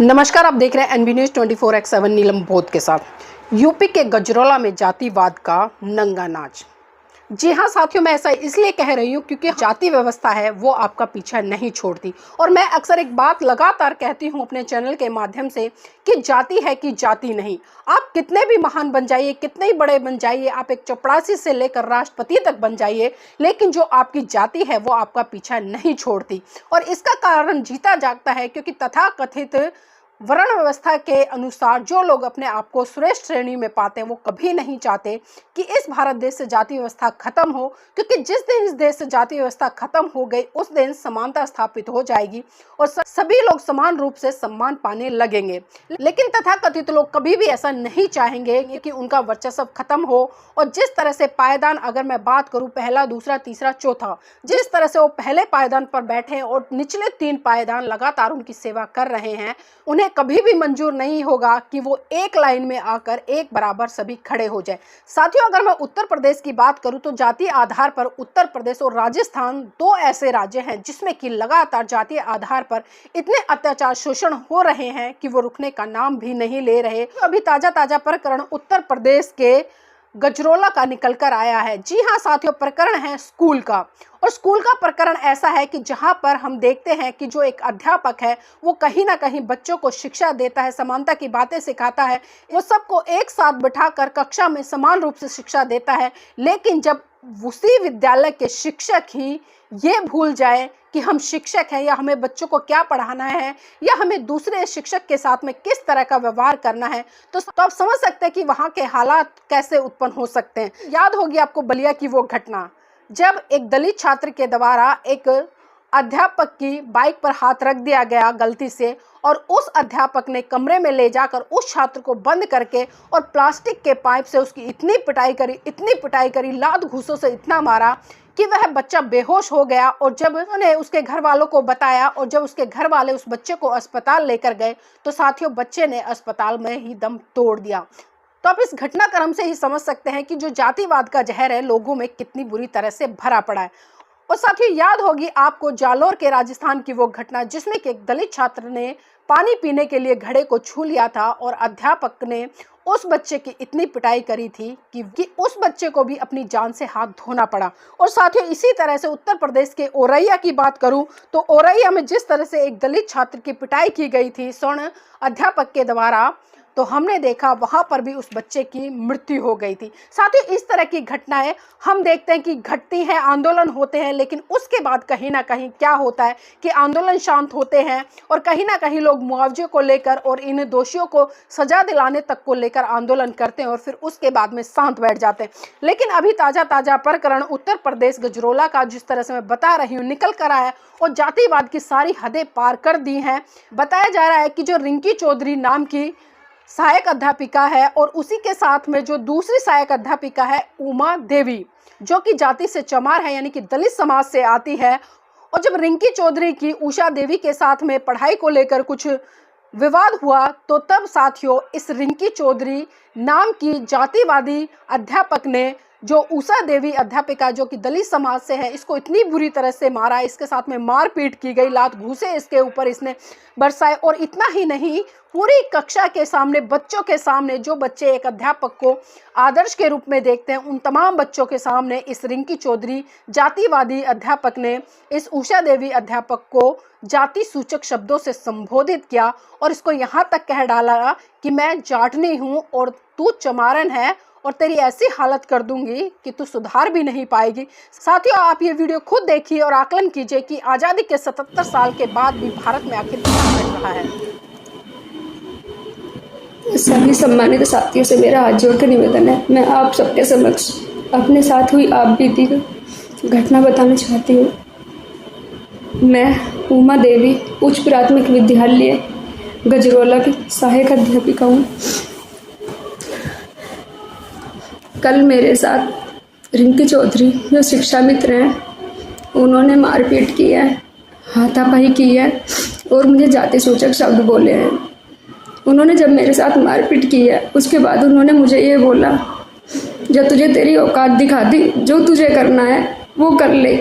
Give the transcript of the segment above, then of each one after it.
नमस्कार, आप देख रहे हैं एनबी न्यूज़ 24/7 नीलम बोध के साथ। यूपी के गजरौला में जातिवाद का नंगा नाच। जी हाँ साथियों, मैं ऐसा इसलिए कह रही हूँ क्योंकि जाति व्यवस्था है वो आपका पीछा नहीं छोड़ती। और मैं अक्सर एक बात लगातार कहती हूँ अपने चैनल के माध्यम से कि जाति है कि जाति नहीं। आप कितने भी महान बन जाइए, कितने ही बड़े बन जाइए, आप एक चपरासी से लेकर राष्ट्रपति तक बन जाइए, लेकिन जो आपकी जाति है वो आपका पीछा नहीं छोड़ती। और इसका कारण जीता जागता है क्योंकि तथाकथित वर्ण व्यवस्था के अनुसार जो लोग अपने आप को श्रेष्ठ श्रेणी में पाते हैं वो कभी नहीं चाहते कि इस भारत देश से जाति व्यवस्था खत्म हो, क्योंकि जिस दिन इस देश से जाति व्यवस्था खत्म हो गई उस दिन समानता स्थापित हो जाएगी और सभी लोग समान रूप से सम्मान पाने लगेंगे। लेकिन तथाकथित लोग कभी भी ऐसा नहीं चाहेंगे कि उनका वर्चस्व खत्म हो। और जिस तरह से पायदान, अगर मैं बात करूं पहला, दूसरा, तीसरा, चौथा, जिस तरह से वो पहले पायदान पर बैठे हैं और निचले 3 पायदान लगातार उनकी सेवा कर रहे हैं, उन्हें कभी भी मंजूर नहीं होगा कि वो एक लाइन में आकर एक बराबर सभी खड़े हो जाए। साथियों, अगर मैं उत्तर प्रदेश की बात करूं तो जातीय आधार पर उत्तर प्रदेश और राजस्थान 2 ऐसे राज्य हैं जिसमें कि लगातार जातीय आधार पर इतने अत्याचार, शोषण हो रहे हैं कि वो रुकने का नाम भी नहीं ले रहे। अभी ताजा प्रकरण उत्तर प्रदेश के गजरौला का निकल कर आया है। जी हाँ साथियों, प्रकरण है स्कूल का। और स्कूल का प्रकरण ऐसा है कि जहाँ पर हम देखते हैं कि जो एक अध्यापक है वो कहीं ना कहीं बच्चों को शिक्षा देता है, समानता की बातें सिखाता है, वो सबको एक साथ बिठाकर कक्षा में समान रूप से शिक्षा देता है। लेकिन जब उसी विद्यालय के शिक्षक ही ये भूल जाए कि हम शिक्षक हैं या हमें बच्चों को क्या पढ़ाना है या हमें दूसरे शिक्षक के साथ में किस तरह का व्यवहार करना है, तो आप समझ सकते हैं कि वहाँ के हालात कैसे उत्पन्न हो सकते हैं। याद होगी आपको बलिया की वो घटना, जब एक दलित छात्र के द्वारा एक अध्यापक की बाइक पर हाथ रख दिया गया गलती से, और उस अध्यापक ने कमरे में ले जाकर उस छात्र को बंद करके और प्लास्टिक के पाइप से उसकी इतनी पिटाई करी, लात घूंसों से इतना मारा कि वह बच्चा बेहोश हो गया। और जब उन्होंने उसके घर वालों को बताया और जब उसके घर वाले उस बच्चे को अस्पताल लेकर गए तो साथियों बच्चे ने अस्पताल में ही दम तोड़ दिया। तो आप इस घटनाक्रम से ही समझ सकते हैं कि जो जातिवाद का जहर है लोगों में कितनी बुरी तरह से भरा पड़ा है। और साथियों याद होगी आपको जालोर के राजस्थान की वो घटना जिसमें कि एक दलित छात्र ने पानी पीने के लिए घड़े को छू लिया था और अध्यापक ने उस बच्चे की इतनी पिटाई करी थी कि उस बच्चे को भी अपनी जान से हाथ धोना पड़ा। और साथियों इसी तरह से उत्तर प्रदेश के औरैया की बात करूं तो औरैया में जिस तरह से एक दलित छात्र की पिटाई की गई थी स्वर्ण अध्यापक के द्वारा, तो हमने देखा वहां पर भी उस बच्चे की मृत्यु हो गई थी। साथियों इस तरह की घटनाएं हम देखते हैं कि घटती हैं, आंदोलन होते हैं, लेकिन उसके बाद कहीं ना कहीं क्या होता है कि आंदोलन शांत होते हैं और कहीं ना कहीं लोग मुआवजे को लेकर और इन दोषियों को सजा दिलाने तक को लेकर आंदोलन करते हैं और फिर उसके बाद में शांत बैठ जाते हैं। लेकिन अभी ताजा प्रकरण उत्तर प्रदेश गजरौला का जिस तरह से मैं बता रही हूँ निकल कर आया और जातिवाद की सारी हदें पार कर दी हैं। बताया जा रहा है कि जो रिंकी चौधरी नाम की सहायक अध्यापिका है और उसी के साथ में जो दूसरी सहायक अध्यापिका है उमा देवी, जो कि जाति से चमार है यानी कि दलित समाज से आती है। और जब रिंकी चौधरी की उषा देवी के साथ में पढ़ाई को लेकर कुछ विवाद हुआ तो तब साथियों इस रिंकी चौधरी नाम की जातिवादी अध्यापक ने जो उषा देवी अध्यापिका जो कि दलित समाज से है इसको इतनी बुरी तरह से मारा, इसके साथ में मारपीट की गई, लात घूंसे इसके ऊपर इसने बरसाए। और इतना ही नहीं, पूरी कक्षा के सामने, बच्चों के सामने, जो बच्चे एक अध्यापक को आदर्श के रूप में देखते हैं उन तमाम बच्चों के सामने इस रिंकी चौधरी जातिवादी अध्यापक ने इस उषा देवी अध्यापक को जाति सूचक शब्दों से संबोधित किया और इसको यहाँ तक कह डाला कि मैं जाटनी हूँ और तू चमारन है और तेरी ऐसी हालत कर दूंगी कि तू सुधार भी नहीं पाएगी। साथियों आप ये वीडियो खुद देखिए और आकलन कीजिए कि आज़ादी के 77 साल के बाद भी भारत में आखिर क्या घट रहा है। सभी सम्मानित साथियों से मेरा हाथ जोड़ कर निवेदन है, मैं आप सबके समक्ष अपने साथ हुई आप बीती घटना बताना चाहती हूँ। मैं उमा देवी उच्च प्राथमिक विद्यालय गजरौला की सहायक अध्यापिका हूँ। कल मेरे साथ रिंकी चौधरी जो शिक्षा मित्र हैं उन्होंने मारपीट की है, हाथापाई की है और मुझे जाति सूचक शब्द बोले हैं। उन्होंने जब मेरे साथ मारपीट की है उसके बाद उन्होंने मुझे ये बोला, जब तुझे तेरी औकात दिखा दी, जो तुझे करना है वो कर ले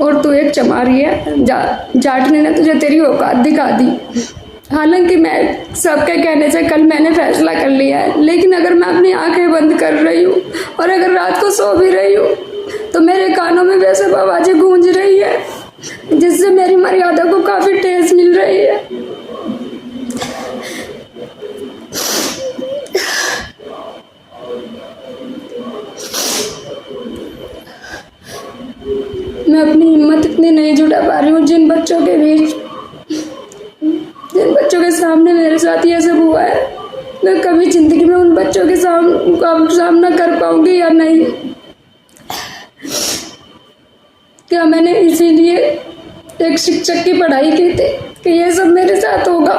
और तू एक चमारी है, जाटने ने तुझे तेरी औकात दिखा दी। हालांकि मैं सबके कहने से कल मैंने फैसला कर लिया है, लेकिन अगर मैं अपनी आंखें बंद कर रही हूँ और अगर रात को सो भी रही हूँ तो मेरे कानों में वैसे आवाज़ें गूंज रही है जिससे मेरी मर्यादा को काफ़ी ठेस मिल रही है। मैं अपनी हिम्मत इतनी नहीं जुटा पा रही हूँ जिन बच्चों के बीच, जिन बच्चों के सामने मेरे साथ ये सब हुआ है। मैं कभी जिंदगी में उन बच्चों के सामना कर पाऊंगी या नहीं, क्या मैंने इसीलिए एक शिक्षक की पढ़ाई की थी कि ये सब मेरे साथ होगा।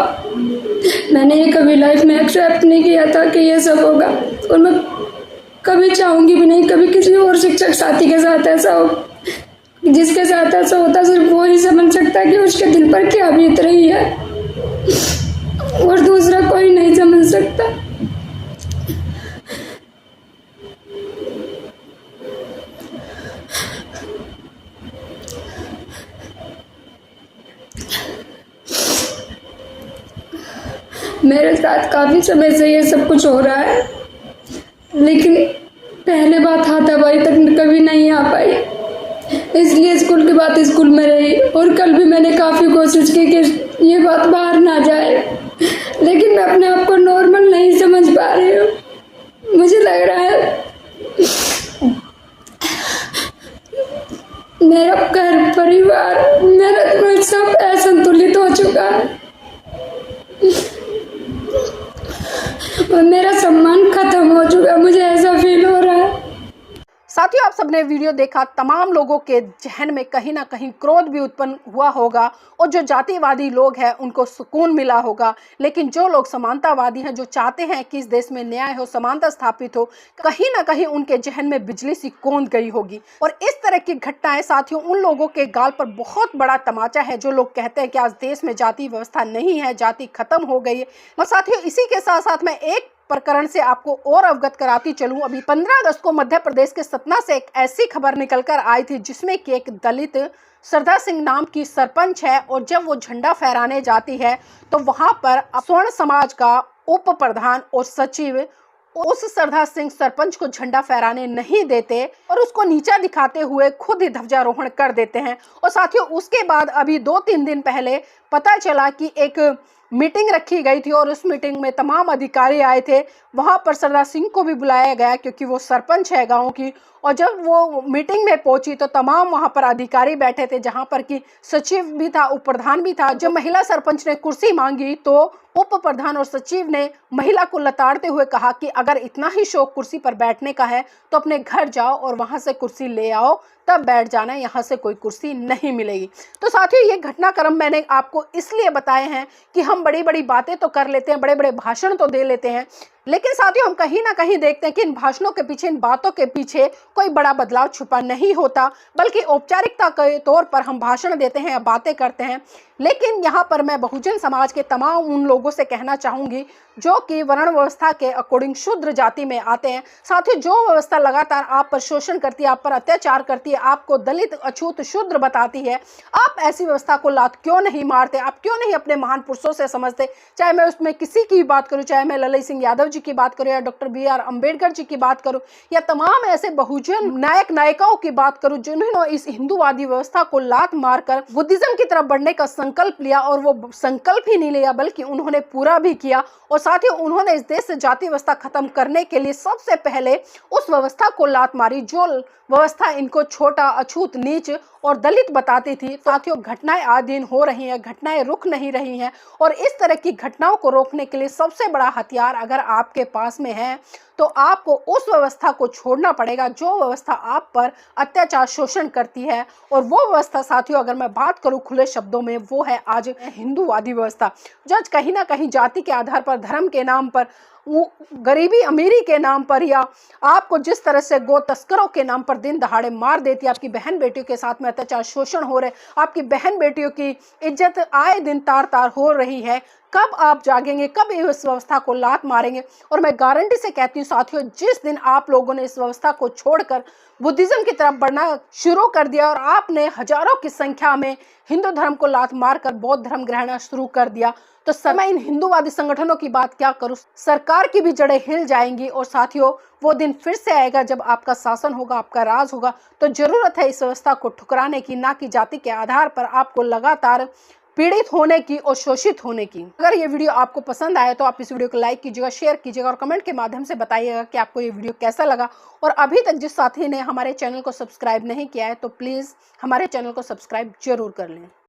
मैंने ये कभी लाइफ में एक्सेप्ट नहीं किया था कि ये सब होगा, और मैं कभी चाहूंगी भी नहीं कभी किसी और शिक्षक साथी के साथ ऐसा हो। जिसके साथ ऐसा होता सिर्फ वो ही समझ सकता है कि उसके दिल पर क्या बीत रही है, और दूसरा कोई नहीं समझ सकता। मेरे साथ काफी समय से ये सब कुछ हो रहा है, लेकिन पहले बात हाथापाई तक कभी नहीं आ पाई, इसलिए स्कूल की बात स्कूल में रही। और कल भी मैंने काफ़ी कोशिश की कि ये बात बाहर ना जाए, लेकिन मैं अपने आप को नॉर्मल नहीं समझ पा रही हूँ। मुझे लग रहा है मेरा घर परिवार मेरा सब असंतुलित हो चुका है और मेरा सम्मान खत्म हो चुका है। मुझे ऐसा फील हो रहा है। साथियों, आप सबने वीडियो देखा, तमाम लोगों के जहन में कहीं ना कहीं क्रोध भी उत्पन्न हुआ होगा, और जो जातिवादी लोग हैं उनको सुकून मिला होगा। लेकिन जो लोग समानतावादी हैं, जो चाहते हैं कि इस देश में न्याय हो, समानता स्थापित हो, कहीं ना कहीं उनके जहन में बिजली सी कौंध गई होगी। और इस तरह की घटनाएं साथियों उन लोगों के गाल पर बहुत बड़ा तमाचा है जो लोग कहते हैं कि आज देश में जाति व्यवस्था नहीं है, जाति खत्म हो गई है। और साथियों इसी के साथ साथ मैं एक प्रकरण से आपको और अवगत कराती चलूं। अभी 15 अगस्त को मध्य प्रदेश के सतना से एक ऐसी खबर निकलकर आई थी जिसमें कि एक दलित श्रद्धा सिंह नाम की सरपंच है, और जब वो झंडा फहराने जाती है तो वहां पर स्वर्ण समाज का उप प्रधान और सचिव उस श्रद्धा सिंह सरपंच को झंडा फहराने नहीं देते और उसको नीचा दिखाते हुए खुद ही ध्वजारोहण कर देते हैं। और साथियों उसके बाद अभी 2-3 दिन पहले पता चला कि एक मीटिंग रखी गई थी और उस मीटिंग में तमाम अधिकारी आए थे। वहां पर श्रद्धा सिंह को भी बुलाया गया क्योंकि वो सरपंच है गांव की। और जब वो मीटिंग में पहुंची तो तमाम वहां पर अधिकारी बैठे थे, जहां पर कि सचिव भी था, उप प्रधान भी था। जब महिला सरपंच ने कुर्सी मांगी तो उप प्रधान और सचिव ने महिला को लताड़ते हुए कहा कि अगर इतना ही शौक कुर्सी पर बैठने का है तो अपने घर जाओ और वहां से कुर्सी ले आओ, तब बैठ जाना, यहाँ से कोई कुर्सी नहीं मिलेगी। तो साथियों ये घटनाक्रम मैंने आपको इसलिए बताए हैं कि हम बड़ी बड़ी बातें तो कर लेते हैं, बड़े बड़े भाषण तो दे लेते हैं, लेकिन साथियों हम कहीं ना कहीं देखते हैं कि इन भाषणों के पीछे, इन बातों के पीछे कोई बड़ा बदलाव छुपा नहीं होता, बल्कि औपचारिकता के तौर पर हम भाषण देते हैं या बातें करते हैं। लेकिन यहाँ पर मैं बहुजन समाज के तमाम उन लोगों से कहना चाहूँगी जो कि वर्ण व्यवस्था के अकॉर्डिंग शूद्र जाति में आते हैं। साथियों जो व्यवस्था लगातार आप पर शोषण करती है, आप पर अत्याचार करती है, आपको दलित, अछूत, शूद्र बताती है, आप ऐसी व्यवस्था को लात क्यों नहीं मारते? आप क्यों नहीं अपने महान पुरुषों से समझते? चाहे मैं उसमें किसी की बात करूं, चाहे मैं ललित सिंह यादव जी की बात करूं या डॉक्टर BR अम्बेडकर जी की बात करूं या तमाम ऐसे बहुजन नायक नायिकाओं की बात करूं जिन्होंने इस हिंदूवादी व्यवस्था को लात मारकर बुद्धिज्म की तरफ बढ़ने का संकल्प लिया, और वो संकल्प ही नहीं लिया बल्कि उन्होंने पूरा भी किया। और साथियों उन्होंने इस देश से जाति व्यवस्था खत्म करने के लिए सबसे पहले उस व्यवस्था को लात मारी जो व्यवस्था इनको छोटा, अछूत, नीच और दलित बताती थी। साथियों घटनाएं आए दिन हो रही हैं, घटनाएं रुक नहीं रही हैं, और इस तरह की घटनाओं को रोकने के लिए सबसे बड़ा हथियार अगर आपके पास में है तो आपको उस व्यवस्था को छोड़ना पड़ेगा जो व्यवस्था आप पर अत्याचार, शोषण करती है। और वो व्यवस्था साथियों अगर मैं बात करूं खुले शब्दों में, वो है आज हिंदूवादी व्यवस्था, जो कहीं ना कहीं जाति के आधार पर, धर्म के नाम पर, वो गरीबी अमीरी के नाम पर, या आपको जिस तरह से गो तस्करों के नाम पर दिन दहाड़े मार देती है, आपकी बहन बेटियों के साथ में अत्याचार, शोषण हो रहे, आपकी बहन बेटियों की इज्जत आए दिन तार तार हो रही है। कब आप जागेंगे, कब इस व्यवस्था को लात मारेंगे। और मैं गारंटी से कहती हूँ साथियों, जिस दिन आप लोगों ने इस व्यवस्था को छोड़कर बुद्धिज्म की तरफ बढ़ना शुरू कर दिया और आपने हजारों की संख्या में हिंदू धर्म को लात मारकर बौद्ध धर्म ग्रहण शुरू कर दिया, तो मैं इन हिंदूवादी संगठनों की बात क्या करूं, सरकार की भी जड़ें हिल जाएंगी। और साथियों, वो दिन फिर से आएगा जब आपका शासन होगा, आपका राज होगा। तो जरूरत है इस व्यवस्था को ठुकराने की, ना कि जाति के आधार पर आपको लगातार पीड़ित होने की और शोषित होने की। अगर ये वीडियो आपको पसंद आए तो आप इस वीडियो को लाइक कीजिएगा, शेयर कीजिएगा और कमेंट के माध्यम से बताइएगा कि आपको ये वीडियो कैसा लगा। और अभी तक जिस साथी ने हमारे चैनल को सब्सक्राइब नहीं किया है तो प्लीज़ हमारे चैनल को सब्सक्राइब जरूर कर लें।